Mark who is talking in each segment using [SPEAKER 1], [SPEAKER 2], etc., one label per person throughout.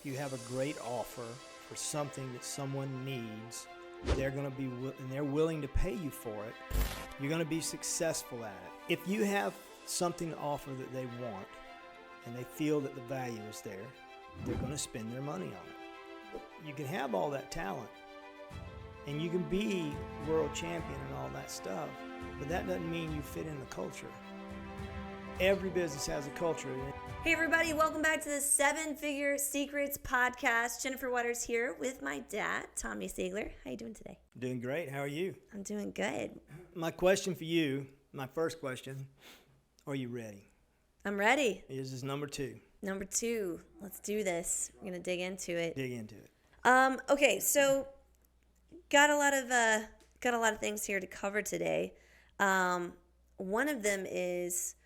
[SPEAKER 1] If you have a great offer for something that someone needs, they're willing to pay you for it, you're going to be successful at it. If you have something to offer that they want and they feel that the value is there, they're going to spend their money on it. You can have all that talent and you can be world champion and all that stuff, but that doesn't mean you fit in the culture. Every business has a culture.
[SPEAKER 2] Hey everybody, welcome back to the 7-Figure Secrets podcast. Jennifer Waters here with my dad, Tommy Seigler. How you doing today?
[SPEAKER 1] Doing great. How are you?
[SPEAKER 2] I'm doing good.
[SPEAKER 1] My question for you, my first question, are you ready?
[SPEAKER 2] I'm ready.
[SPEAKER 1] This is number 2.
[SPEAKER 2] Number 2. Let's do this. We're gonna dig into it. Okay, so got a lot of things here to cover today. One of them is,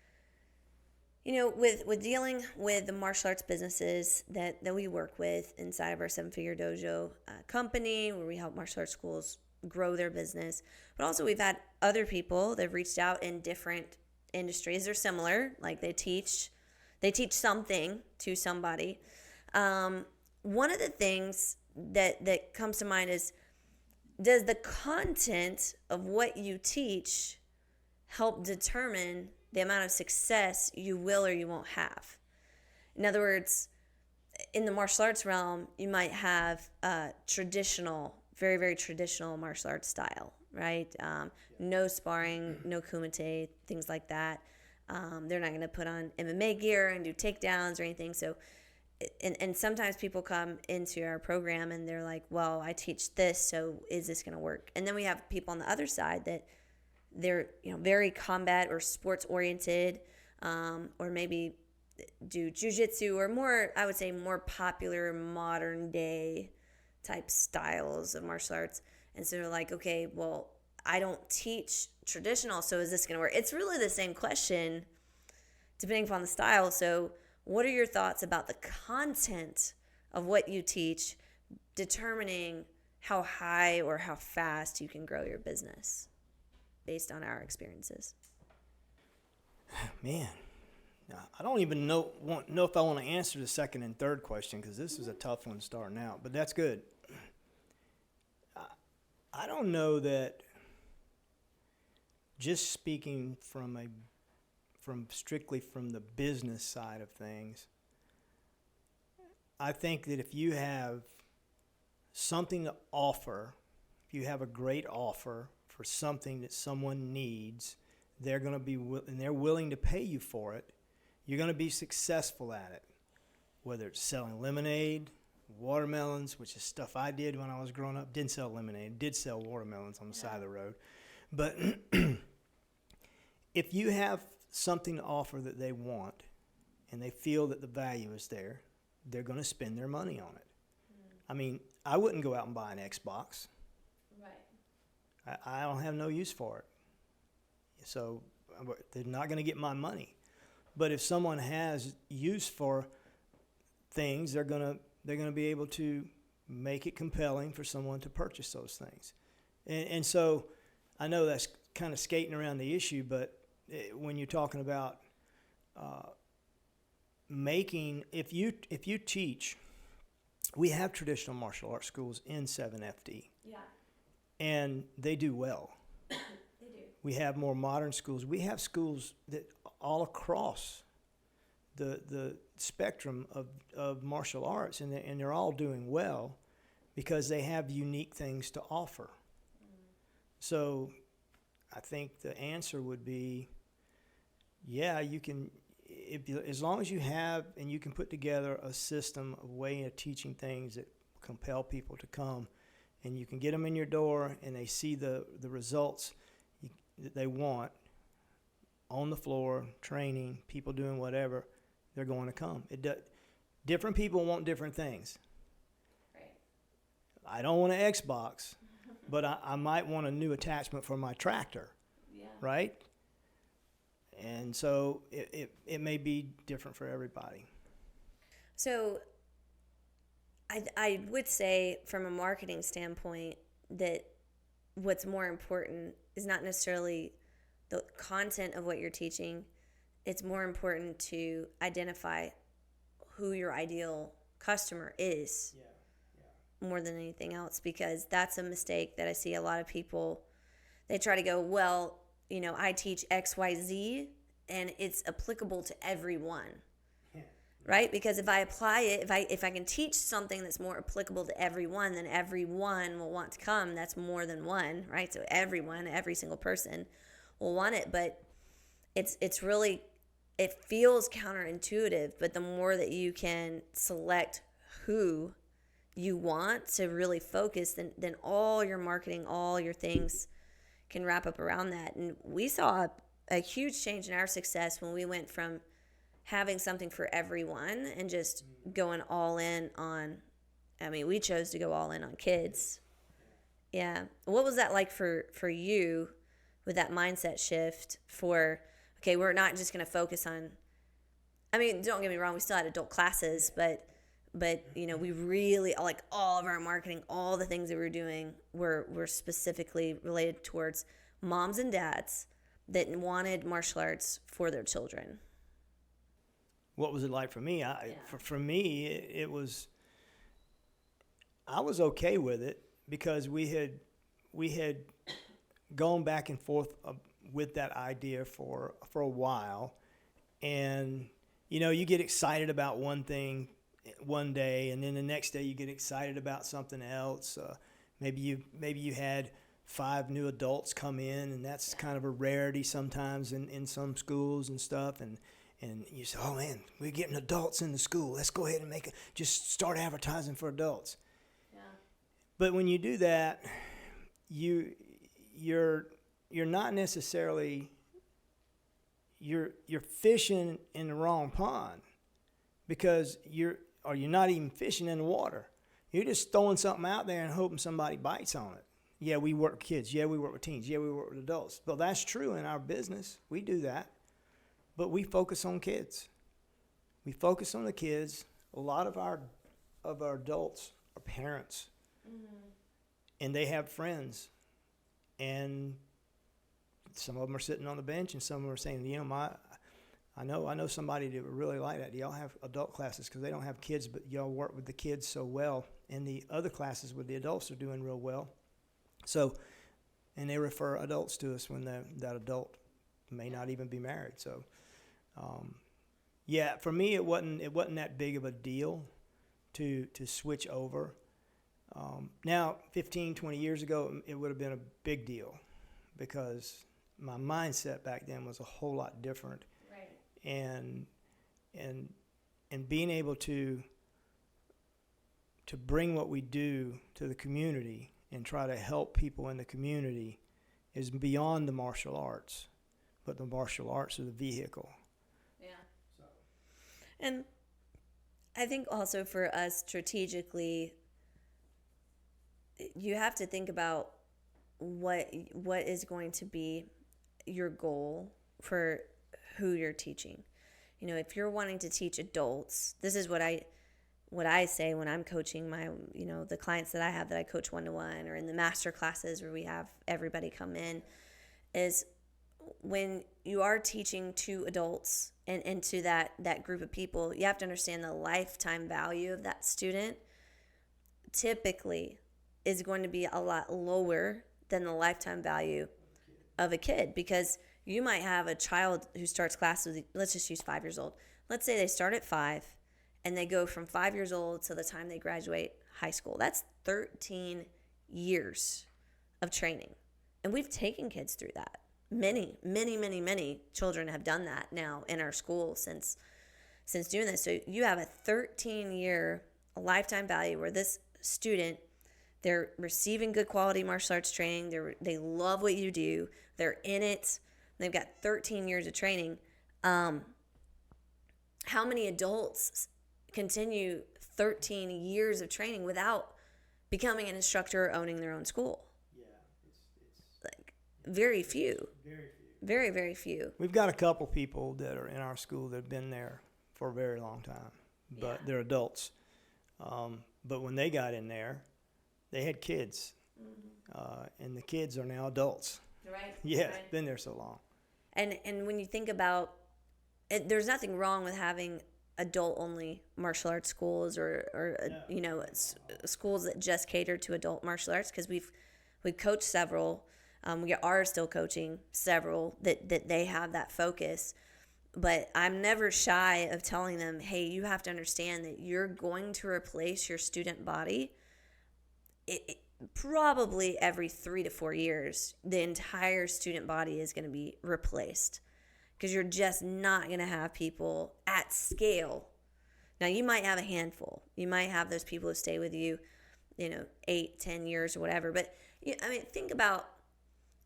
[SPEAKER 2] with dealing with the martial arts businesses that we work with inside of our 7-Figure Dojo company, where we help martial arts schools grow their business. But also we've had other people that have reached out in different industries. They're similar, like they teach something to somebody. One of the things that comes to mind is, does the content of what you teach help determine the amount of success you will or you won't have? In other words, in the martial arts realm, you might have a traditional, very, very traditional martial arts style, right? No sparring, no kumite, things like that. They're not going to put on MMA gear and do takedowns or anything. So, and sometimes people come into our program and they're like, well, I teach this, so is this going to work? And then we have people on the other side that they're very combat or sports oriented, or maybe do jiu-jitsu or more, I would say, more popular modern day type styles of martial arts. And so they're like, okay, well, I don't teach traditional, so is this going to work? It's really the same question depending upon the style. So what are your thoughts about the content of what you teach determining how high or how fast you can grow your business based on our experiences?
[SPEAKER 1] Man, I don't even know if I want to answer the second and third question, because this is a tough one starting out, but that's good. I don't know that, just speaking strictly from the business side of things, I think that if you have something to offer, if you have a great offer for something that someone needs, they're willing to pay you for it, you're going to be successful at it. Whether it's selling lemonade, watermelons, which is stuff I did when I was growing up. Didn't sell lemonade, did sell watermelons on the side of the road. But if you have something to offer that they want and they feel that the value is there, they're going to spend their money on it. I mean, I wouldn't go out and buy an Xbox. Right. I don't have no use for it. So they're not going to get my money. But if someone has use for things, they're going to be able to make it compelling for someone to purchase those things. And so I know that's kind of skating around the issue, but when you're talking about if you teach, we have traditional martial arts schools in 7FD. Yeah. And they do well. They do. We have more modern schools. We have schools that all across the spectrum of martial arts, and they're all doing well because they have unique things to offer. So I think the answer would be, yeah, you can, as long as you have and you can put together a system, a way of teaching things that compel people to come, and you can get them in your door and they see the results that they want on the floor, training, people doing whatever, they're going to come. Different people want different things. Right. I don't want an Xbox, but I might want a new attachment for my tractor. Yeah. Right? And so it may be different for everybody.
[SPEAKER 2] So I would say, from a marketing standpoint, that what's more important is not necessarily the content of what you're teaching. It's more important to identify who your ideal customer is more than anything else, because that's a mistake that I see a lot of people. They try to go, well, I teach XYZ and it's applicable to everyone. Right? Because if I apply it, if I can teach something that's more applicable to everyone, then everyone will want to come. That's more than one, right? So everyone, every single person will want it. But it's really, it feels counterintuitive. But the more that you can select who you want to really focus, then all your marketing, all your things can wrap up around that. And we saw a huge change in our success when we went from having something for everyone and just going all in on, we chose to go all in on kids. Yeah. What was that like for you with that mindset shift for, okay, we're not just going to focus on, don't get me wrong, we still had adult classes, but we really, like, all of our marketing, all the things that we were doing were specifically related towards moms and dads that wanted martial arts for their children.
[SPEAKER 1] What was it like for me? For me, it was, I was okay with it because we had gone back and forth with that idea for a while. And, you get excited about one thing one day, and then the next day you get excited about something else. Maybe you had 5 new adults come in, and that's kind of a rarity sometimes in some schools and stuff. And you say, oh man, we're getting adults in the school. Let's go ahead and just start advertising for adults. Yeah. But when you do that, you're not necessarily, you're fishing in the wrong pond, because you're not even fishing in the water. You're just throwing something out there and hoping somebody bites on it. Yeah, we work with kids. Yeah, we work with teens. Yeah, we work with adults. Well, that's true in our business. We do that. But we focus on kids. We focus on the kids. A lot of our adults are parents. Mm-hmm. And they have friends. And some of them are sitting on the bench, and some of them are saying, I know somebody that would really like that. Do y'all have adult classes? Because they don't have kids, but y'all work with the kids so well. And the other classes with the adults are doing real well. So, and they refer adults to us when that adult may not even be married. So, for me, it wasn't that big of a deal to switch over. Now, 15, 20 years ago, it would have been a big deal, because my mindset back then was a whole lot different. Right. And being able to bring what we do to the community and try to help people in the community is beyond the martial arts, but the martial arts are the vehicle. Yeah. So.
[SPEAKER 2] And I think also for us strategically, you have to think about what is going to be your goal for who you're teaching. If you're wanting to teach adults, this is what I say when I'm coaching my, the clients that I have that I coach 1-to-1, or in the master classes where we have everybody come in, is when you are teaching to adults and to that group of people, you have to understand the lifetime value of that student typically is going to be a lot lower than the lifetime value of a kid, because you might have a child who starts class with, let's just use 5 years old. Let's say they start at 5 and they go from 5 years old to the time they graduate high school. That's 13 years of training. And we've taken kids through that. Many children have done that now in our school since doing this. So you have a 13-year lifetime value where this student, they're receiving good quality martial arts training. They love what you do. They're in it. They've got 13 years of training. How many adults continue 13 years of training without becoming an instructor or owning their own school? Yeah, it's like very few. Very, very few.
[SPEAKER 1] We've got a couple people that are in our school that have been there for a very long time, but they're adults. But when they got in there, they had kids, and the kids are now adults.
[SPEAKER 2] Right.
[SPEAKER 1] Yeah,
[SPEAKER 2] right.
[SPEAKER 1] Been there so long.
[SPEAKER 2] And when you think about it, there's nothing wrong with having adult only martial arts schools or you know, schools that just cater to adult martial arts, because we've coached several. We are still coaching several that they have that focus. But I'm never shy of telling them, hey, you have to understand that you're going to replace your student body probably every 3 to 4 years. The entire student body is going to be replaced, because you're just not going to have people at scale. Now, you might have a handful. You might have those people who stay with you, 8, 10 years or whatever. But, think about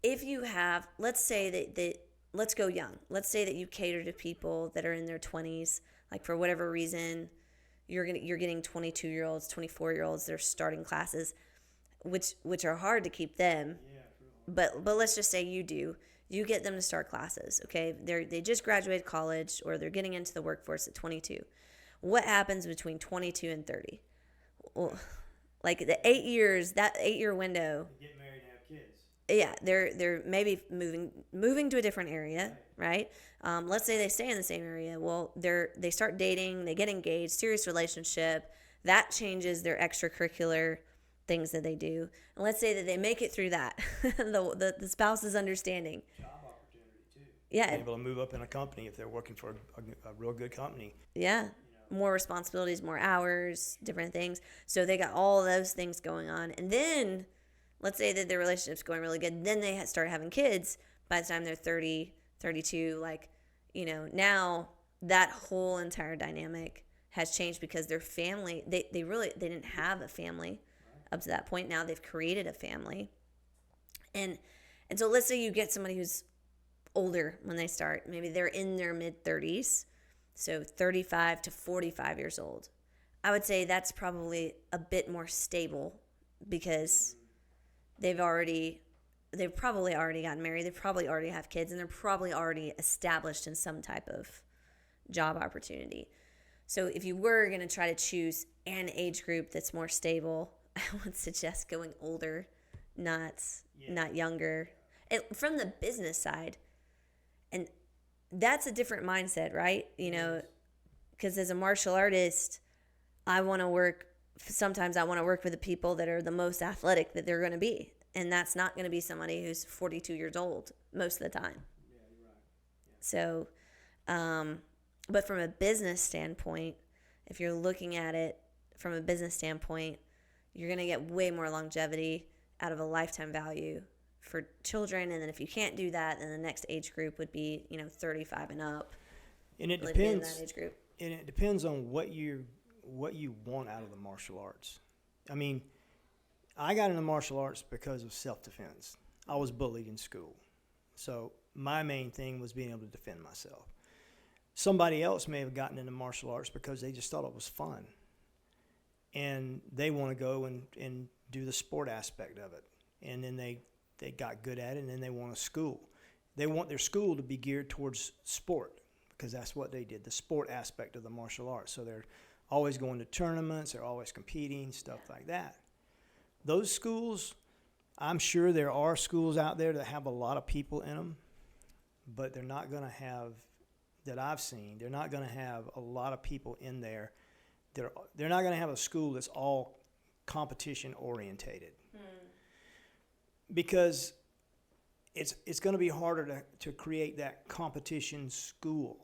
[SPEAKER 2] if you have, let's say that let's go young. Let's say that you cater to people that are in their 20s, like for whatever reason, you're getting 22-year-olds, 24-year-olds, they're starting classes, which are hard to keep them. But let's just say you get them to start classes, okay? They just graduated college, or they're getting into the workforce at 22. What happens between 22 and 30? Well, like the 8 years, that 8-year window.
[SPEAKER 1] Get married and have kids.
[SPEAKER 2] Yeah, they're maybe moving to a different area, right? Let's say they stay in the same area. Well, they start dating, they get engaged, serious relationship. That changes their extracurricular things that they do. And let's say that they make it through that. the spouse is understanding.
[SPEAKER 1] Job opportunity too.
[SPEAKER 2] Yeah.
[SPEAKER 1] Able to move up in a company if they're working for a real good company.
[SPEAKER 2] Yeah. More responsibilities, more hours, different things. So they got all those things going on. And then let's say that their relationship's going really good. Then they start having kids by the time they're 30, 32. Now that whole entire dynamic has changed, because their family, they didn't have a family up to that point. Now they've created a family. And so let's say you get somebody who's older when they start. Maybe they're in their mid-30s, so 35 to 45 years old. I would say that's probably a bit more stable, because they've probably already gotten married. They probably already have kids, and they're probably already established in some type of job opportunity. So if you were going to try to choose an age group that's more stable, I would suggest going older, not younger. And from the business side, and that's a different mindset, right? Because as a martial artist, sometimes I want to work with the people that are the most athletic that they're going to be. And that's not going to be somebody who's 42 years old most of the time.
[SPEAKER 1] Yeah, you're right.
[SPEAKER 2] So, but from a business standpoint, if you're looking at it from a business standpoint, you're going to get way more longevity out of a lifetime value for children. And then if you can't do that, then the next age group would be, 35 and up.
[SPEAKER 1] And it
[SPEAKER 2] living
[SPEAKER 1] depends.
[SPEAKER 2] in that age group.
[SPEAKER 1] And it depends on what you want out of the martial arts. I mean, I got into martial arts because of self-defense. I was bullied in school. So my main thing was being able to defend myself. Somebody else may have gotten into martial arts because they just thought it was fun. And they want to go and do the sport aspect of it. And then they got good at it, and then they want a school. They want their school to be geared towards sport, because that's what they did, the sport aspect of the martial arts. So they're always going to tournaments, they're always competing, stuff like that. Those schools, I'm sure there are schools out there that have a lot of people in them, but they're not going to have, that I've seen, they're not going to have a lot of people in there. They're not going to have a school that's all competition orientated, because it's going to be harder to create that competition school.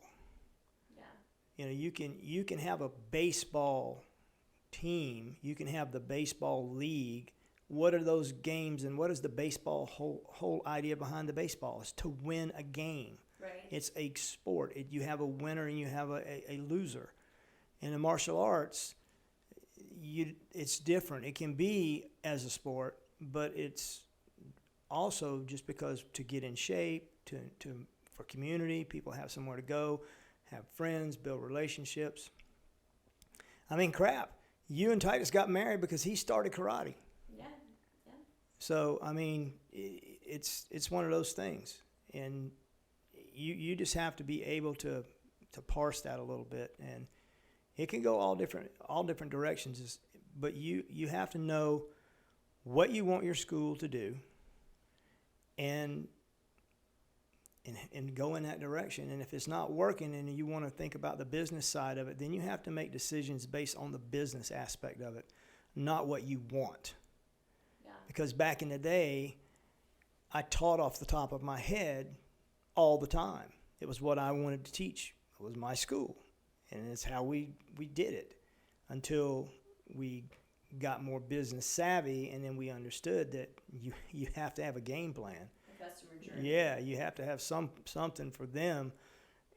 [SPEAKER 1] Yeah. You can have a baseball team, you can have the baseball league. What are those games, and what is the baseball whole idea behind the baseball? Is to win a game. Right. It's a sport. You have a winner and you have a loser. In the martial arts, it's different. It can be as a sport, but it's also just because to get in shape, for community, people have somewhere to go, have friends, build relationships. I mean, crap. You and Titus got married because he started karate. Yeah. So, I mean, it's one of those things. And you just have to be able to parse that a little bit. And it can go all different directions. But you have to know what you want your school to do, and and go in that direction. And if it's not working and you want to think about the business side of it, then you have to make decisions based on the business aspect of it, not what you want. Yeah. Because back in the day, I taught off the top of my head all the time. It was what I wanted to teach. It was my school. And it's how we did it until we got more business savvy, and then we understood that you have to have a game plan. A customer journey. Yeah, you have to have something for them,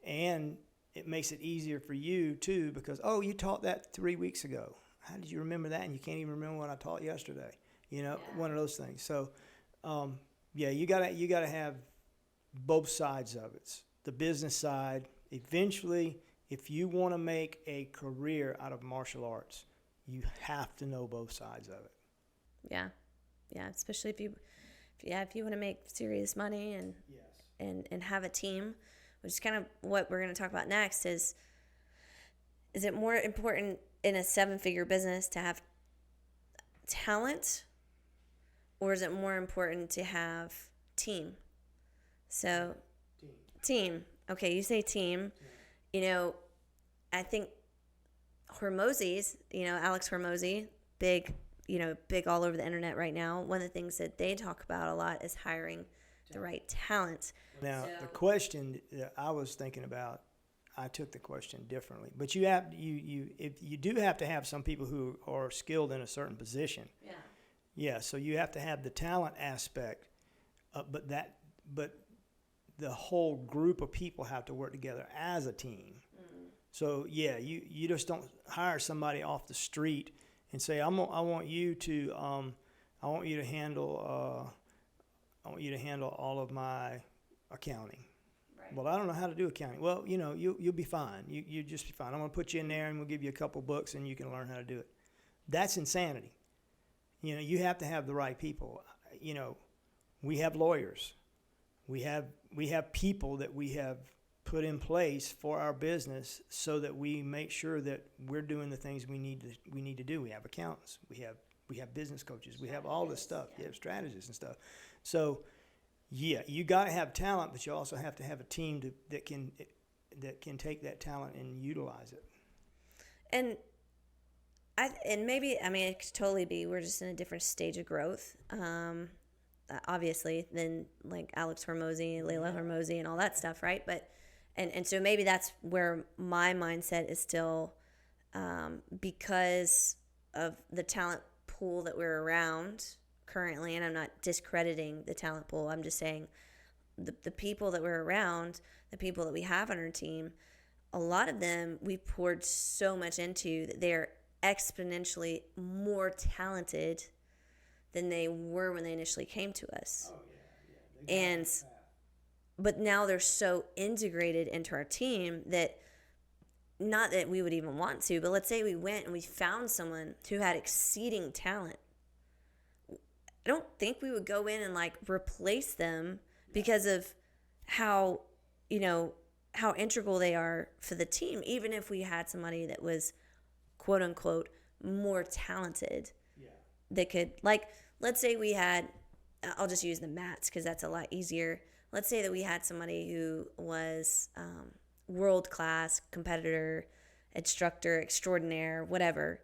[SPEAKER 1] and it makes it easier for you too, because you taught that 3 weeks ago. How did you remember that? And you can't even remember what I taught yesterday. One of those things. So, you gotta have both sides of it. The business side. Eventually, if you want to make a career out of martial arts, you have to know both sides of it. Yeah,
[SPEAKER 2] especially if you want to make serious money and
[SPEAKER 1] yes.
[SPEAKER 2] and have a team, which is kind of what we're going to talk about next. Is it more important in a 7-figure business to have talent, or is it more important to have team? So, team. Okay, you say team. Yeah. I think Hormozi's, Alex Hormozi, big all over the internet right now. One of the things that they talk about a lot is hiring the right talent.
[SPEAKER 1] Now, the question that I was thinking about, I took the question differently. But you do have to have some people who are skilled in a certain position. Yeah. Yeah. So you have to have the talent aspect, but the whole group of people have to work together as a team. So you just don't hire somebody off the street and say, I want you to handle all of my accounting. Right. Well, I don't know how to do accounting. Well, you'll be fine. You just be fine. I'm going to put you in there and we'll give you a couple books and you can learn how to do it. That's insanity. You have to have the right people. We have lawyers. We have people that we have put in place for our business so that we make sure that we're doing the things we need to do. We have accountants, we have business coaches, we have all this stuff. You have strategists and stuff. So you got to have talent, but you also have to have a team that can take that talent and utilize it.
[SPEAKER 2] And maybe it could totally be we're just in a different stage of growth. Obviously than like Alex Hormozi, Layla Hormozi, and all that stuff, right? But and so maybe that's where my mindset is still, because of the talent pool that we're around currently, and I'm not discrediting the talent pool. I'm just saying the people that we're around, the people that we have on our team, a lot of them we poured so much into that they're exponentially more talented than they were when they initially came to us. Oh, yeah. But now they're so integrated into our team that, not that we would even want to, but let's say we went and we found someone who had exceeding talent. I don't think we would go in and replace them because of how integral they are for the team, even if we had somebody that was quote unquote more talented. Yeah. That could, let's say we had, I'll just use the mats because that's a lot easier. Let's say that we had somebody who was world-class competitor, instructor, extraordinaire, whatever,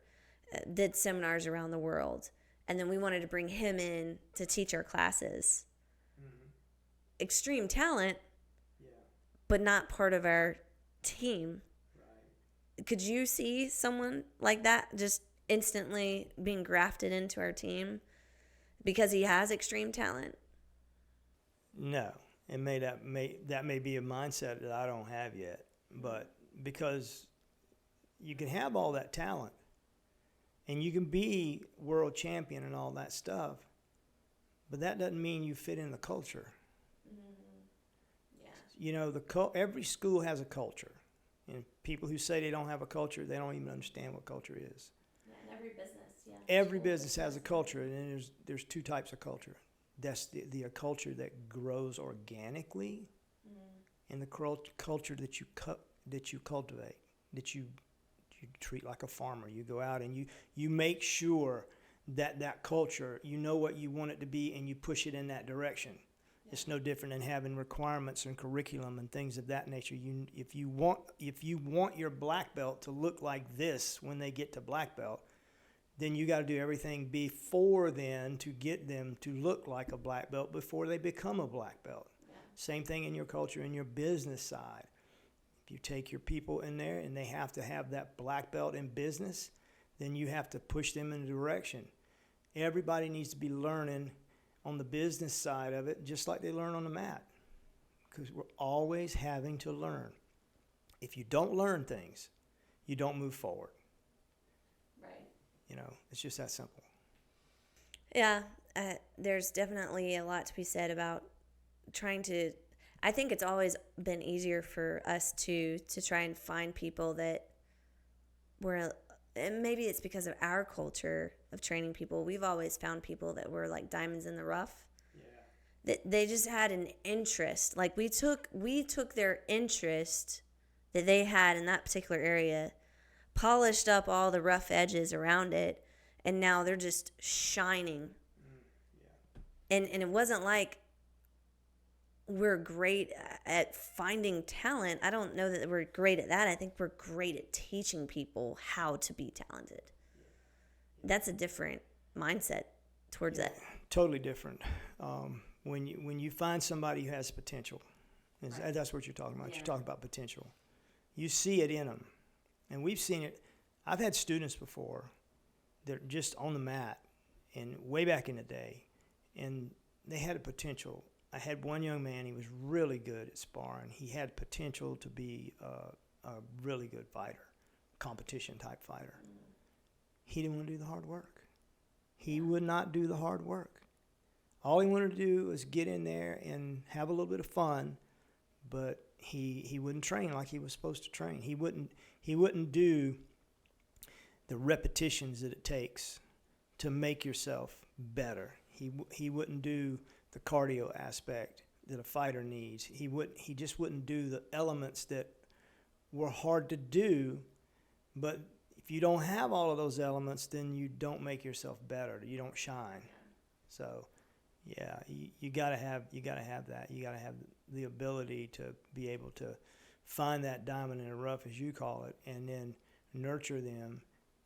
[SPEAKER 2] did seminars around the world, and then we wanted to bring him in to teach our classes. Mm-hmm. Extreme talent, but not part of our team. Right. Could you see someone like that just instantly being grafted into our team because he has extreme talent?
[SPEAKER 1] No. That may be a mindset that I don't have yet, but because you can have all that talent and you can be world champion and all that stuff, but that doesn't mean you fit in the culture. Mm-hmm. Yeah. Every school has a culture, and people who say they don't have a culture, they don't even understand what culture is.
[SPEAKER 2] Yeah, in every business, yeah.
[SPEAKER 1] Every business has a culture, and there's two types of culture. That's the culture that grows organically, and the culture that you cultivate, that you treat like a farmer. You go out and you make sure that culture, you know what you want it to be, and you push it in that direction. It's no different than having requirements and curriculum and things of that nature. If you want your black belt to look like this when they get to black belt, then you got to do everything before then to get them to look like a black belt before they become a black belt. Yeah. Same thing in your culture, in your business side. If you take your people in there and they have to have that black belt in business, then you have to push them in a direction. Everybody needs to be learning on the business side of it just like they learn on the mat, because we're always having to learn. If you don't learn things, you don't move forward. It's just that simple.
[SPEAKER 2] Yeah, there's definitely a lot to be said about trying to. I think it's always been easier for us to try and find people that were, and maybe it's because of our culture of training people. We've always found people that were like diamonds in the rough. Yeah. That they just had an interest. Like we took their interest that they had in that particular area, polished up all the rough edges around it, and now they're just shining. Yeah. And it wasn't like we're great at finding talent. I don't know that we're great at that. I think we're great at teaching people how to be talented. That's a different mindset towards that.
[SPEAKER 1] Totally different. When you find somebody who has potential, right. That's what you're talking about. Yeah. You're talking about potential. You see it in them. And we've seen it. I've had students before that are just on the mat and way back in the day, and they had a potential. I had one young man, he was really good at sparring. He had potential to be a really good fighter, competition type fighter. He didn't want to do the hard work. He would not do the hard work. All he wanted to do was get in there and have a little bit of fun, but he wouldn't train like he was supposed to train. He wouldn't do the repetitions that it takes to make yourself better. He wouldn't do the cardio aspect that a fighter needs. He just wouldn't do the elements that were hard to do. But if you don't have all of those elements, then you don't make yourself better. You don't shine. So yeah, you gotta have that. You gotta have the ability to be able to find that diamond in the rough, as you call it, and then nurture them.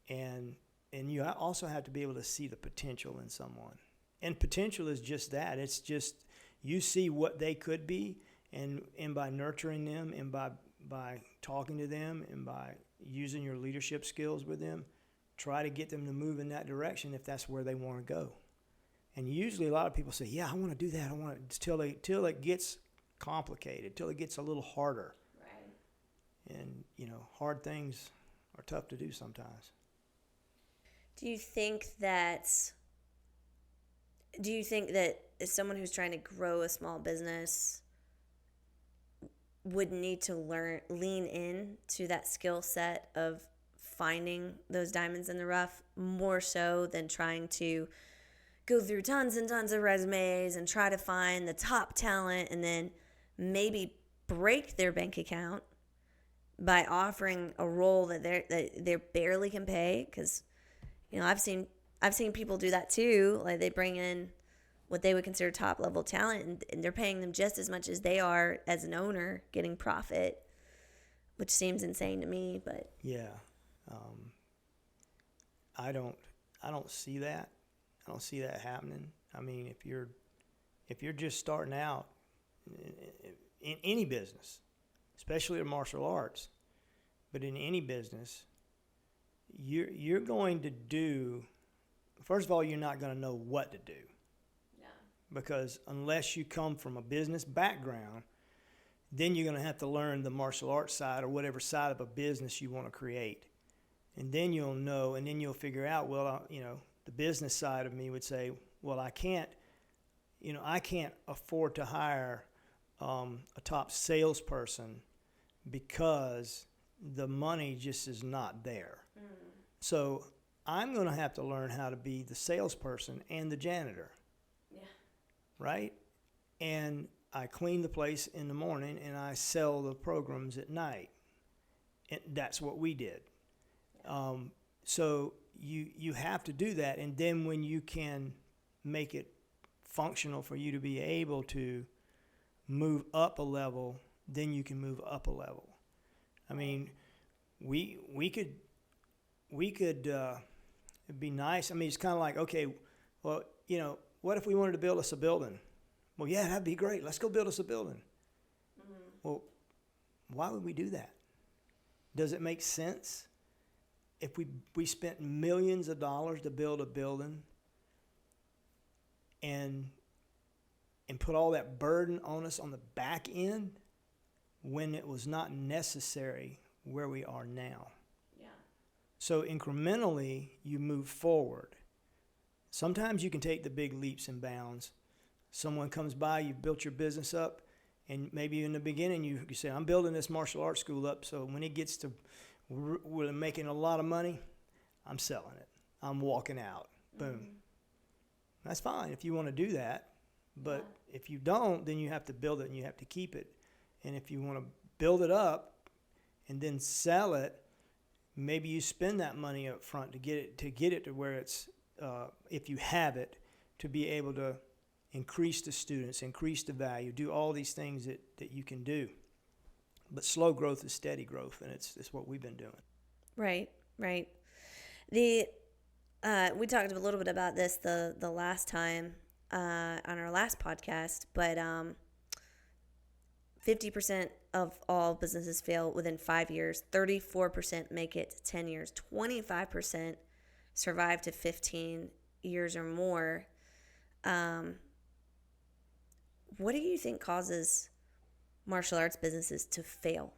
[SPEAKER 1] And you also have to be able to see the potential in someone. And potential is just that. It's just you see what they could be, and by nurturing them and by talking to them and by using your leadership skills with them, try to get them to move in that direction if that's where they want to go. And usually a lot of people say, yeah, I want to do that. I want to, till it gets complicated, till it gets a little harder. Right. And, hard things are tough to do sometimes.
[SPEAKER 2] Do you think that as someone who's trying to grow a small business would need to lean in to that skill set of finding those diamonds in the rough more so than trying to go through tons and tons of resumes and try to find the top talent and then maybe break their bank account by offering a role that they barely can pay? Because I've seen people do that too. Like they bring in what they would consider top level talent, and they're paying them just as much as they are as an owner getting profit, which seems insane to me. But
[SPEAKER 1] yeah, I don't see that. I don't see that happening. I mean, if you're just starting out in any business, especially in martial arts, but in any business, you're going to do. First of all, you're not going to know what to do. Yeah. Because unless you come from a business background, then you're going to have to learn the martial arts side or whatever side of a business you want to create. And then you'll know, and then you'll figure out, well, the business side of me would say, well, I can't afford to hire a top salesperson because the money just is not there. Mm. So I'm going to have to learn how to be the salesperson and the janitor. Yeah. Right? And I clean the place in the morning and I sell the programs at night. And that's what we did. Yeah. So you have to do that. And then when you can make it functional for you to be able to move up a level, then you can move up a level. I mean, we could it'd be nice. I mean, it's kind of like, okay, well, you know, what if we wanted to build us a building? Well, yeah, that'd be great. Let's go build us a building. Mm-hmm. Well, why would we do that? Does it make sense? If we spent millions of dollars to build a building and put all that burden on us on the back end when it was not necessary where we are now. Yeah. So incrementally, you move forward. Sometimes you can take the big leaps and bounds. Someone comes by, you've built your business up, and maybe in the beginning you say, I'm building this martial arts school up, so when it gets to we're making a lot of money, I'm selling it. I'm walking out. Boom. Mm-hmm. That's fine if you want to do that. But if you don't, then you have to build it and you have to keep it. And if you want to build it up and then sell it, maybe you spend that money up front to get it to where it's, if you have it, to be able to increase the students, increase the value, do all these things that you can do. But slow growth is steady growth, and it's what we've been doing.
[SPEAKER 2] Right. We talked a little bit about this the last time on our last podcast, but 50% of all businesses fail within 5 years, 34% make it to 10 years, 25% survive to 15 years or more. What do you think causes martial arts businesses to fail?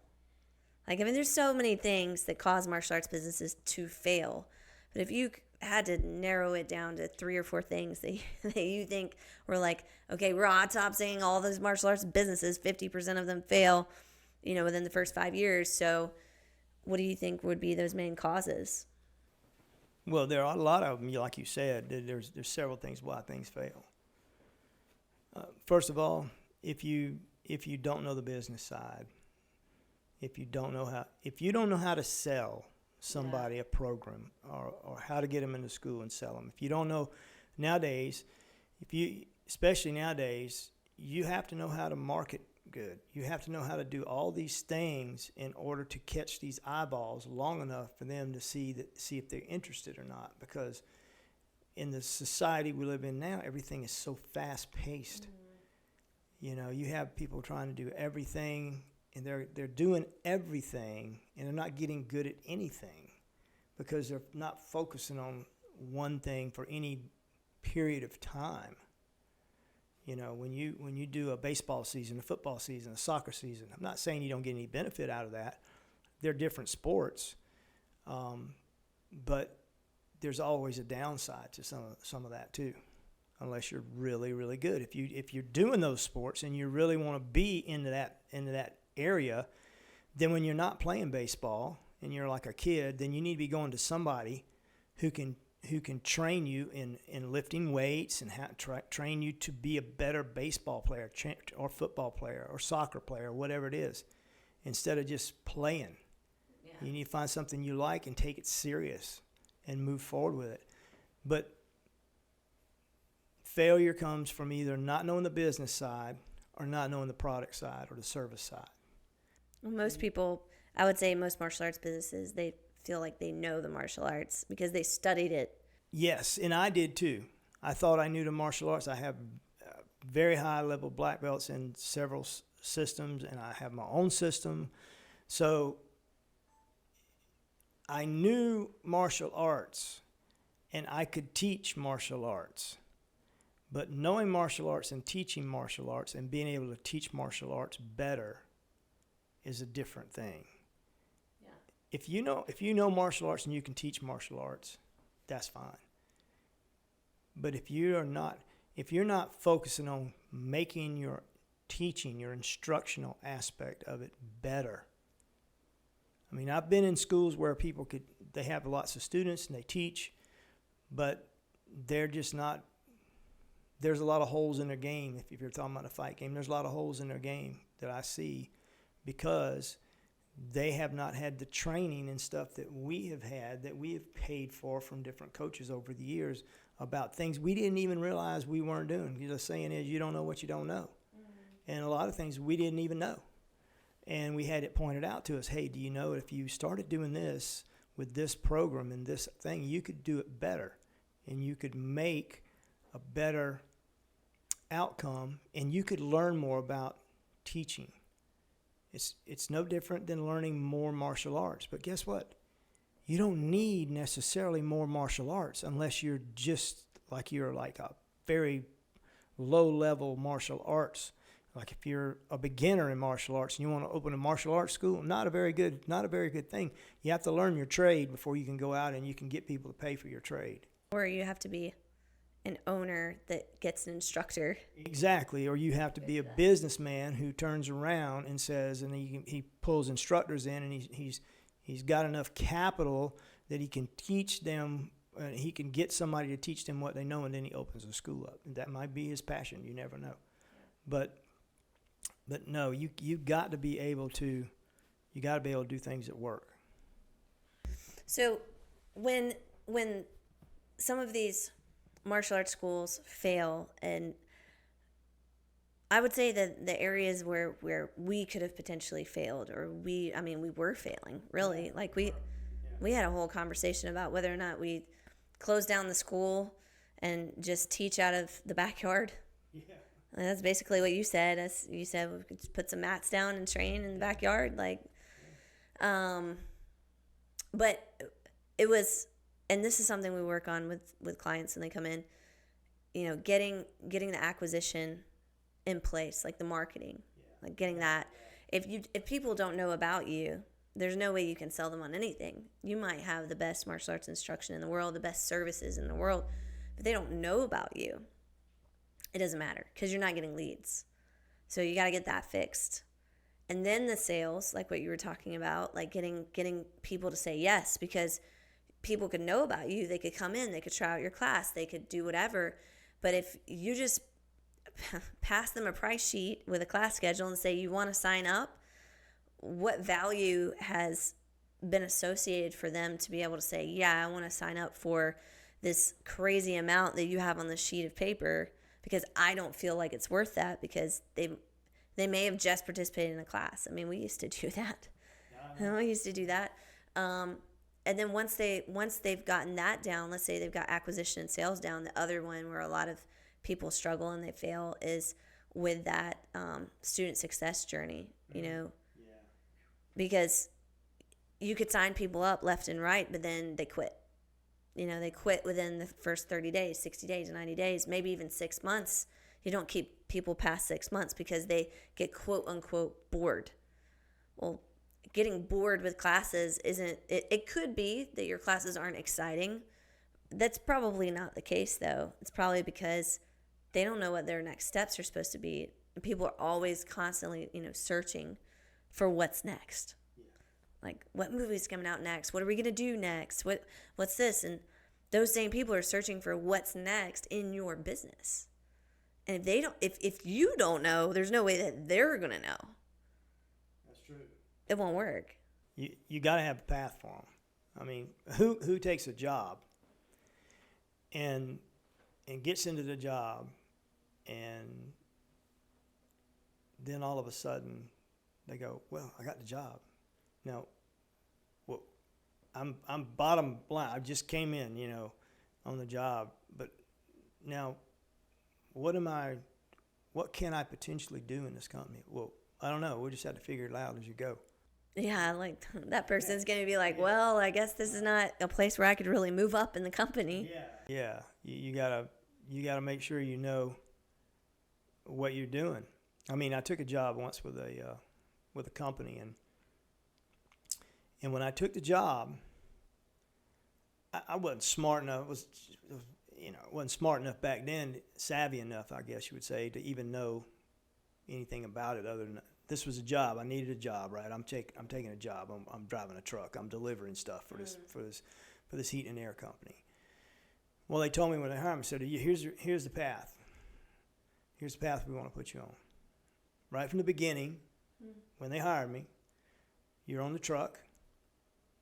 [SPEAKER 2] Like, I mean, there's so many things that cause martial arts businesses to fail. But if you had to narrow it down to 3 or 4 things that you think were like, okay, we're on top saying all those martial arts businesses, 50% of them fail, within the first 5 years. So what do you think would be those main causes?
[SPEAKER 1] Well, there are a lot of them, like you said. There's several things why things fail. First of all, if you don't know the business side, if you don't know how to sell somebody a program or how to get them into school and sell them, if you don't know nowadays, especially nowadays, you have to know how to market good. You have to know how to do all these things in order to catch these eyeballs long enough for them to see if they're interested or not. Because in the society we live in now, everything is so fast-paced. Mm-hmm. You have people trying to do everything, and they're doing everything, and they're not getting good at anything because they're not focusing on one thing for any period of time. When you do a baseball season, a football season, a soccer season, I'm not saying you don't get any benefit out of that. They're different sports, but there's always a downside to some of that too, unless you're really, really good. If you're doing those sports and you really want to be into that area, then when you're not playing baseball and you're like a kid, then you need to be going to somebody who can train you in lifting weights and train you to be a better baseball player or football player or soccer player, whatever it is, instead of just playing. Yeah. You need to find something you like and take it serious and move forward with it. But failure comes from either not knowing the business side or not knowing the product side or the service side.
[SPEAKER 2] Well, most people, I would say most martial arts businesses, they feel like they know the martial arts because they studied it.
[SPEAKER 1] Yes, and I did too. I thought I knew the martial arts. I have very high level black belts in several systems, and I have my own system. So I knew martial arts, and I could teach martial arts. But knowing martial arts and teaching martial arts and being able to teach martial arts better is a different thing. Yeah. If you know martial arts and you can teach martial arts, that's fine. But if you're not focusing on making your teaching, your instructional aspect of it better. I mean, I've been in schools where they have lots of students and they teach, but they're just not. There's a lot of holes in their game. If you're talking about a fight game, there's a lot of holes in their game that I see because they have not had the training and stuff that we have had, that we have paid for from different coaches over the years about things we didn't even realize we weren't doing. The saying is, you don't know what you don't know. And a lot of things we didn't even know. And we had it pointed out to us, hey, do you know if you started doing this with this program and this thing, you could do it better and you could make a better outcome and you could learn more about teaching. It's no different than learning more martial arts. But guess what? You don't need necessarily more martial arts unless you're like a very low-level martial arts. Like if you're a beginner in martial arts and you want to open a martial arts school, not a very good thing. You have to learn your trade before you can go out and you can get people to pay for your trade.
[SPEAKER 2] Or you have to be an owner that gets an instructor.
[SPEAKER 1] Exactly. Or you have to be a businessman who turns around and says, and he pulls instructors in, and he's got enough capital that he can teach them. He can get somebody to teach them what they know, and then he opens a school up. And that might be his passion. You never know. But no, you got to be able to do things that work.
[SPEAKER 2] So when some of these martial arts schools fail, and I would say that the areas where we could have potentially failed, or we were failing, really. Like we had a whole conversation about whether or not we close down the school and just teach out of the backyard. Yeah. And that's basically what you said. As you said, we could just put some mats down and train in the backyard. But it was, and this is something we work on with clients when they come in, getting the acquisition in place, like the marketing, like getting that. If people don't know about you, there's no way you can sell them on anything. You might have the best martial arts instruction in the world, the best services in the world, but they don't know about you. It doesn't matter because you're not getting leads. So you got to get that fixed. And then the sales, like what you were talking about, like getting people to say yes, because people could know about you. They could come in, they could try out your class, they could do whatever. But if you just pass them a price sheet with a class schedule and say you want to sign up, what value has been associated for them to be able to say, yeah, I want to sign up for this crazy amount that you have on the sheet of paper, because I don't feel like it's worth that, because they may have just participated in a class. I mean, we used to do that. We used to do that. And then once they've gotten that down, let's say they've got acquisition and sales down, the other one where a lot of people struggle and they fail is with that student success journey, because you could sign people up left and right, but then they quit. They quit within the first 30 days, 60 days, 90 days, maybe even 6 months. You don't keep people past 6 months because they get quote unquote bored. Well, getting bored with classes it could be that your classes aren't exciting. That's probably not the case though. It's probably because they don't know what their next steps are supposed to be. People are always constantly, searching for what's next. Like, what movie's coming out next? What are we going to do next? What's this? And those same people are searching for what's next in your business. And if you don't know, there's no way that they're going to know.
[SPEAKER 1] That's true.
[SPEAKER 2] It won't work.
[SPEAKER 1] You got to have a path for them. I mean, who takes a job and gets into the job, and then all of a sudden they go, well, I got the job. Now, I'm bottom line. I just came in, on the job. But now, what can I potentially do in this company? Well, I don't know. We'll just have to figure it out as you go.
[SPEAKER 2] Yeah, like that person's going to be like, well, I guess this is not a place where I could really move up in the company.
[SPEAKER 1] Yeah. You gotta make sure you know what you're doing. I mean, I took a job once with a company, and when I took the job, I wasn't smart enough. Wasn't smart enough back then, savvy enough, I guess you would say, to even know anything about it. Other than this was a job, I needed a job, right? I'm taking a job. I'm driving a truck. I'm delivering stuff for this heat and air company. Well, they told me when they hired me, said, here's the path. Here's the path we want to put you on. Right from the beginning, when they hired me, You're on the truck.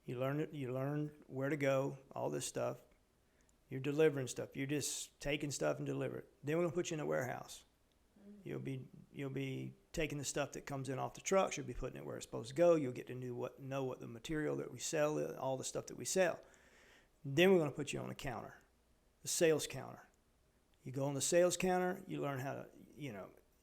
[SPEAKER 1] You learn where to go, all this stuff. You're delivering stuff. You're just taking stuff and deliver it. Then we're gonna put you in a warehouse. You'll be taking the stuff that comes in off the trucks. You'll be putting it where it's supposed to go. You'll get to know what the material that we sell, all the stuff that we sell. Then we're gonna put you on a counter, the sales counter. You go on the sales counter. You learn how to,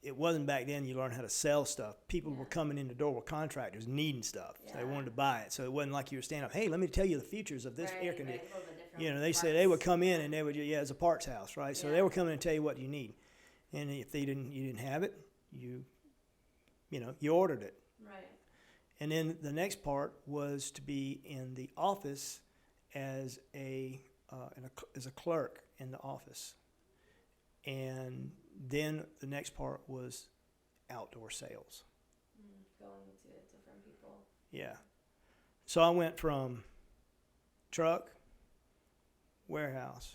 [SPEAKER 1] it wasn't back then. You learn how to sell stuff. People were coming in the door with contractors needing stuff. So they wanted to buy it. So it wasn't like you were standing up. Hey, let me tell you the features of this air conditioner. They said they would come in and they would, it's a parts house, right? So they would come in and tell you what you need. And if you didn't have it, you ordered it.
[SPEAKER 2] Right.
[SPEAKER 1] And then the next part was to be in the office as a clerk in the office. And then the next part was outdoor sales.
[SPEAKER 2] Going to different people.
[SPEAKER 1] Yeah. So I went from truck, warehouse,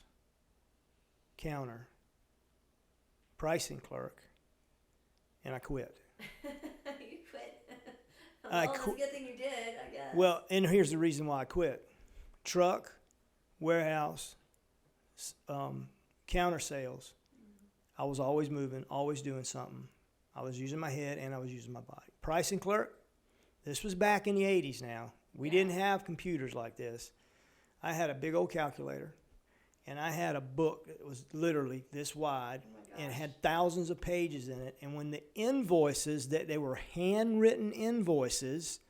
[SPEAKER 1] counter, pricing clerk, and I quit.
[SPEAKER 2] You quit.
[SPEAKER 1] It's
[SPEAKER 2] a good thing you did, I guess.
[SPEAKER 1] Well, and here's the reason why I quit. Truck, warehouse, counter sales. I was always moving, always doing something. I was using my head and I was using my body. Pricing clerk, this was back in the 80s now. We didn't have computers like this. I had a big old calculator, and I had a book that was literally this wide and had thousands of pages in it. And when the invoices, they were handwritten invoices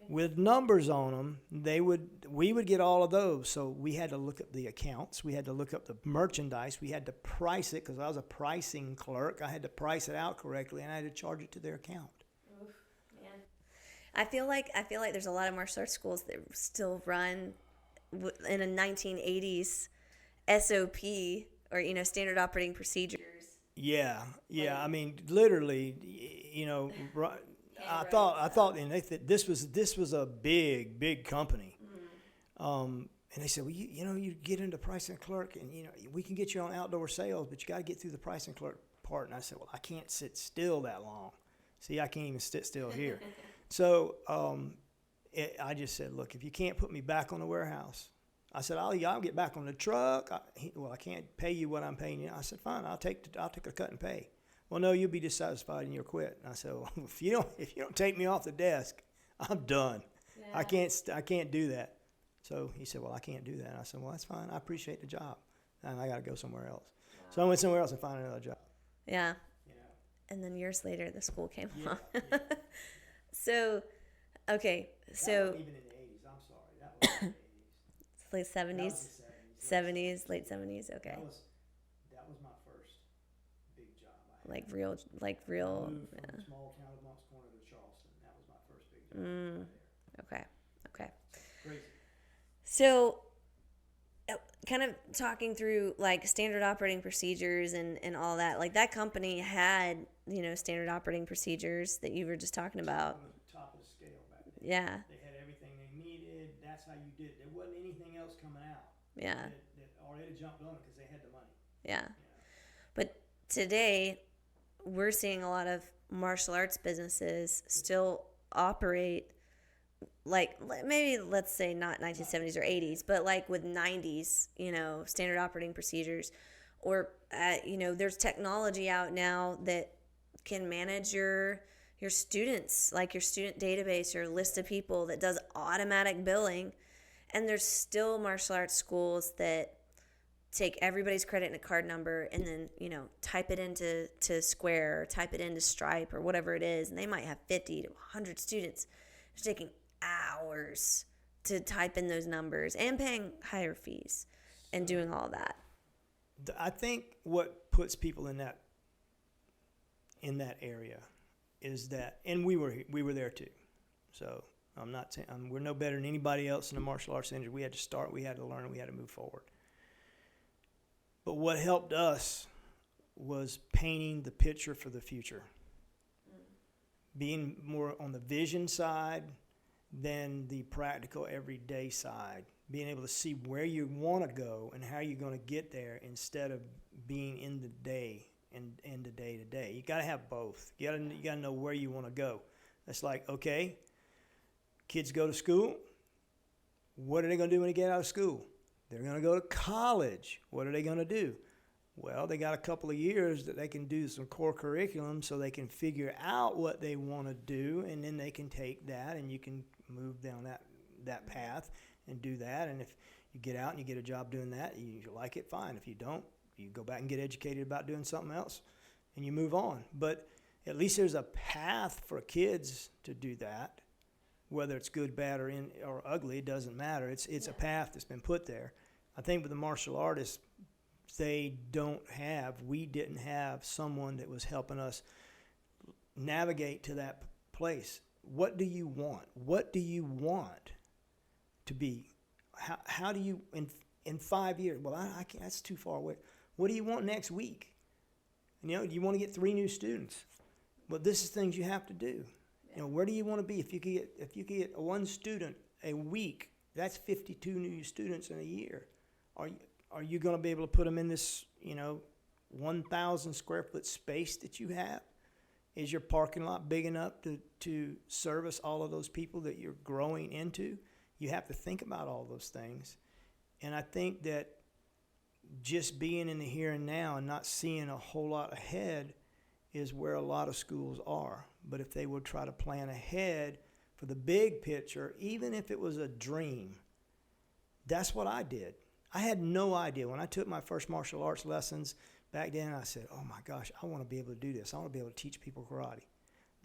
[SPEAKER 1] with numbers on them, we would get all of those. So we had to look at the accounts. We had to look up the merchandise. We had to price it because I was a pricing clerk. I had to price it out correctly, and I had to charge it to their account.
[SPEAKER 2] Oof, man. I feel like there's a lot of martial arts schools that still run in a 1980s SOP or standard operating procedures.
[SPEAKER 1] Yeah. I mean, literally, I thought, and this was a big company, and they said, well, you get into pricing clerk, and we can get you on outdoor sales, but you got to get through the pricing clerk part. And I said, well, I can't sit still that long. See, I can't even sit still here. So I just said, look, if you can't put me back on the warehouse, I said, I'll get back on the truck. I can't pay you what I'm paying you. I said, fine, I'll take a cut and pay. Well, no, you'll be dissatisfied and you'll quit. And I said, well, if you don't take me off the desk, I'm done. Yeah. I can't do that. So he said, well, I can't do that. And I said, well, that's fine. I appreciate the job, and I got to go somewhere else. Wow. So I went somewhere else and found another job.
[SPEAKER 2] Yeah. And then years later, the school came along. Yeah. So, okay, so
[SPEAKER 1] that even in the 80s. I'm sorry, that was in the 80s.
[SPEAKER 2] Late 70s, 70s, late 70s. Okay.
[SPEAKER 1] That was my first big job.
[SPEAKER 2] Like real.
[SPEAKER 1] I moved from a small town of Moncks Corner to Charleston. That was my first big job. Right there.
[SPEAKER 2] Okay.
[SPEAKER 1] Crazy.
[SPEAKER 2] So, kind of talking through like standard operating procedures and all that. Like that company had standard operating procedures that you were just talking about.
[SPEAKER 1] On the top of the scale back then.
[SPEAKER 2] Yeah.
[SPEAKER 1] They had everything they needed. That's how you did it. There wasn't anything else coming out.
[SPEAKER 2] Yeah.
[SPEAKER 1] That already jumped on it because they had the money.
[SPEAKER 2] Yeah. But today, we're seeing a lot of martial arts businesses still operate like maybe let's say not 1970s or 80s, but like with 90s, standard operating procedures, or there's technology out now that can manage your students, like your student database, your list of people that does automatic billing. And there's still martial arts schools that take everybody's credit and a card number and then, type it into Square or type it into Stripe or whatever it is. And they might have 50 to 100 students. It's taking hours to type in those numbers and paying higher fees and doing all that.
[SPEAKER 1] I think what puts people in that area is that, and we were there too. So I'm not saying we're no better than anybody else in the martial arts industry. We had to start, we had to learn, we had to move forward. But what helped us was painting the picture for the future. Being more on the vision side than the practical everyday side. Being able to see where you want to go and how you're going to get there instead of being in the day and in the day to day. You got to have both. You got to know where you want to go. It's like, okay, Kids go to school. What are they going to do when they get out of school? They're going to go to college. What are they going to do? Well, they got a couple of years that they can do some core curriculum so they can figure out what they want to do, and then they can take that and you can move down that path and do that. And if you get out and you get a job doing that, you like it, fine. If you don't, you go back and get educated about doing something else and you move on. But at least there's a path for kids to do that. Whether it's good, bad, or ugly, it doesn't matter. It's a path that's been put there. I think with the martial artists, we didn't have someone that was helping us navigate to that place. What do you want? What do you want to be? How do you, in 5 years? Well, I can't, that's too far away. What do you want next week? Do you want to get 3 new students? Well, this is things you have to do. Where do you want to be? If you could get 1 student a week, that's 52 new students in a year. Are you going to be able to put them in this 1,000 square foot space that you have? Is your parking lot big enough to service all of those people that you're growing into? You have to think about all those things. And I think that just being in the here and now and not seeing a whole lot ahead is where a lot of schools are. But if they would try to plan ahead for the big picture, even if it was a dream, that's what I did. I had no idea. When I took my first martial arts lessons back then, I said, oh my gosh, I want to be able to do this. I want to be able to teach people karate.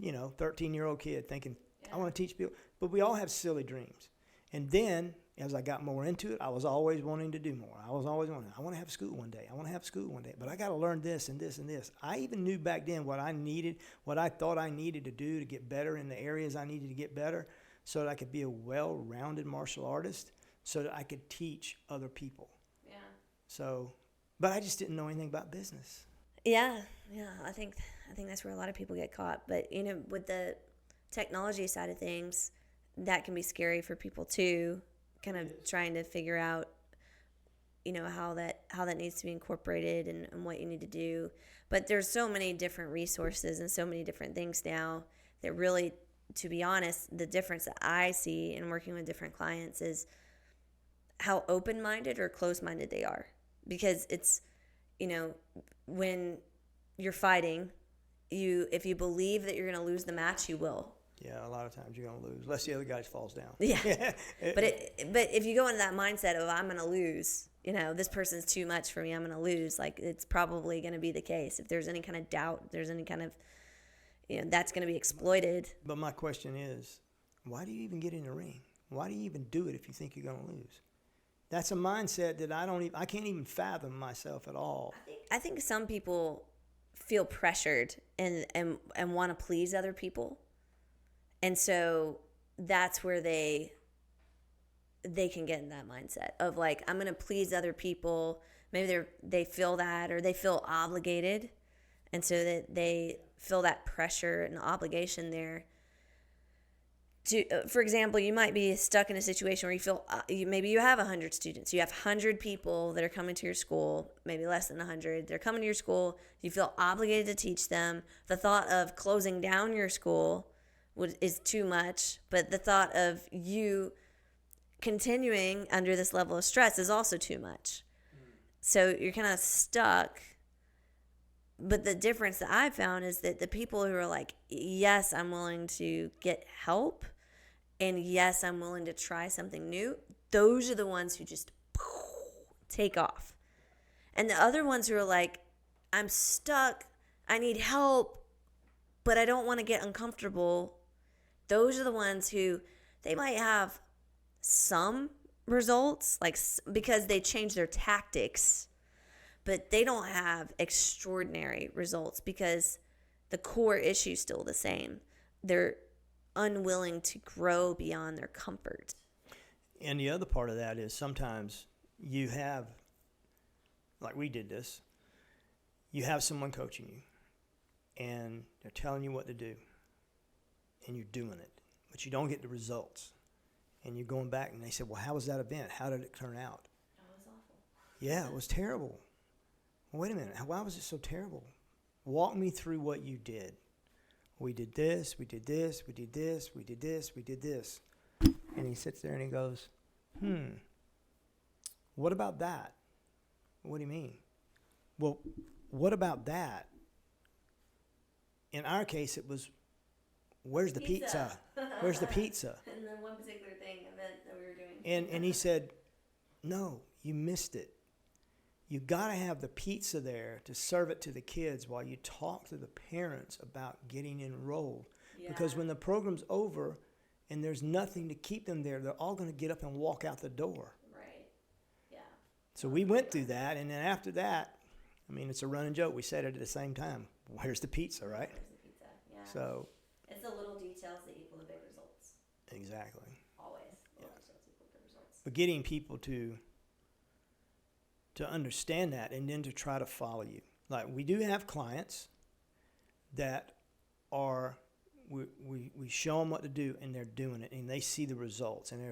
[SPEAKER 1] 13-year-old kid thinking, I want to teach people. But we all have silly dreams. And then, as I got more into it, I was always wanting to do more. I was always wanting, I want to have school one day. I want to have school one day. But I got to learn this and this and this. I even knew back then what I thought I needed to do to get better in the areas I needed to get better so that I could be a well-rounded martial artist, so that I could teach other people. Yeah. So, but I just didn't know anything about business.
[SPEAKER 2] Yeah. I think that's where a lot of people get caught. But with the technology side of things, that can be scary for people too. Kind of trying to figure out, how that needs to be incorporated and what you need to do. But there's so many different resources and so many different things now that really, to be honest, the difference that I see in working with different clients is how open-minded or closed-minded they are. Because it's, when you're fighting, if you believe that you're going to lose the match, you will.
[SPEAKER 1] Yeah, a lot of times you're going to lose, unless the other guy falls down.
[SPEAKER 2] Yeah. But if you go into that mindset of, I'm going to lose, this person's too much for me, I'm going to lose, it's probably going to be the case. If there's any kind of doubt, if there's any kind of, that's going to be exploited.
[SPEAKER 1] But my question is, why do you even get in the ring? Why do you even do it if you think you're going to lose? That's a mindset that I can't even fathom myself at all.
[SPEAKER 2] I think some people feel pressured and want to please other people. And so that's where they can get in that mindset of I'm going to please other people. Maybe they feel that, or they feel obligated. And so that they feel that pressure and obligation there. For example, you might be stuck in a situation where you feel maybe you have 100 students. You have 100 people that are coming to your school, maybe less than 100. They're coming to your school. You feel obligated to teach them. The thought of closing down your school is too much, but the thought of you continuing under this level of stress is also too much. So you're kind of stuck. But the difference that I've found is that the people who are yes, I'm willing to get help, and yes, I'm willing to try something new, those are the ones who just take off. And the other ones who are I'm stuck, I need help, but I don't want to get uncomfortable, those are the ones who, they might have some results, because they change their tactics, but they don't have extraordinary results because the core issue is still the same. They're unwilling to grow beyond their comfort.
[SPEAKER 1] And the other part of that is sometimes you have, we did this, you have someone coaching you and they're telling you what to do and you're doing it, but you don't get the results. And you're going back and they said, well, how was that event? How did it turn out?
[SPEAKER 2] It was awful.
[SPEAKER 1] Yeah, it was terrible. Well, wait a minute. Why was it so terrible? Walk me through what you did. We did this, we did this, we did this, we did this, we did this. And he sits there and he goes, what about that? What do you mean? Well, what about that? In our case, it was, where's the pizza? Where's the pizza?
[SPEAKER 2] And then one particular event that we were doing.
[SPEAKER 1] And he said, no, you missed it. You got to have the pizza there to serve it to the kids while you talk to the parents about getting enrolled. Yeah. Because when the program's over and there's nothing to keep them there, they're all going to get up and walk out the door.
[SPEAKER 2] Right. Yeah.
[SPEAKER 1] So we went through that, and then after that, I mean, it's a running joke. We said it at the same time. Where's the pizza, right?
[SPEAKER 2] Where's the pizza? Yeah.
[SPEAKER 1] So
[SPEAKER 2] it's the little details that equal the big results.
[SPEAKER 1] Exactly.
[SPEAKER 2] Always. Little details equal the results.
[SPEAKER 1] But getting people to understand that and then to try to follow you. Like, we do have clients that are, we show them what to do and they're doing it and they see the results and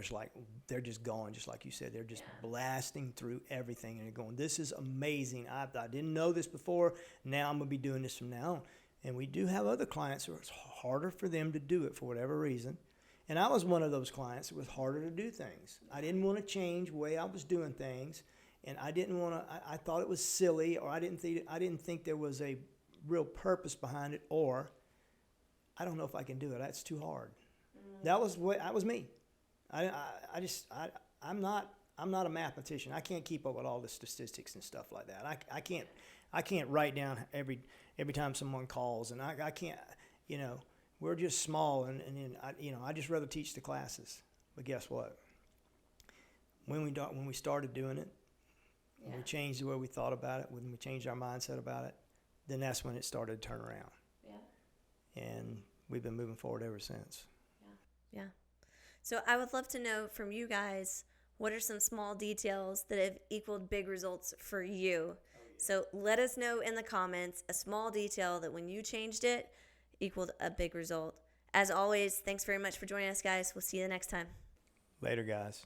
[SPEAKER 1] they're just going, just like you said, they're just blasting through everything and they're going, this is amazing. I didn't know this before. Now I'm going to be doing this from now on. And we do have other clients where it's harder for them to do it for whatever reason. And I was one of those clients. It was harder to do things. I didn't want to change the way I was doing things. And I didn't want to. I thought it was silly, or I didn't think there was a real purpose behind it, or I don't know if I can do it. That's too hard. That was me. I'm not a mathematician. I can't keep up with all the statistics and stuff like that. I can't write down every time someone calls, and I can't. We're just small, and I just rather teach the classes. But guess what? When we started doing it. When we changed the way we thought about it, when we changed our mindset about it, then that's when it started to turn around. Yeah. And we've been moving forward ever since.
[SPEAKER 2] Yeah. So I would love to know from you guys, what are some small details that have equaled big results for you? So let us know in the comments a small detail that when you changed it, equaled a big result. As always, thanks very much for joining us, guys. We'll see you the next time.
[SPEAKER 1] Later, guys.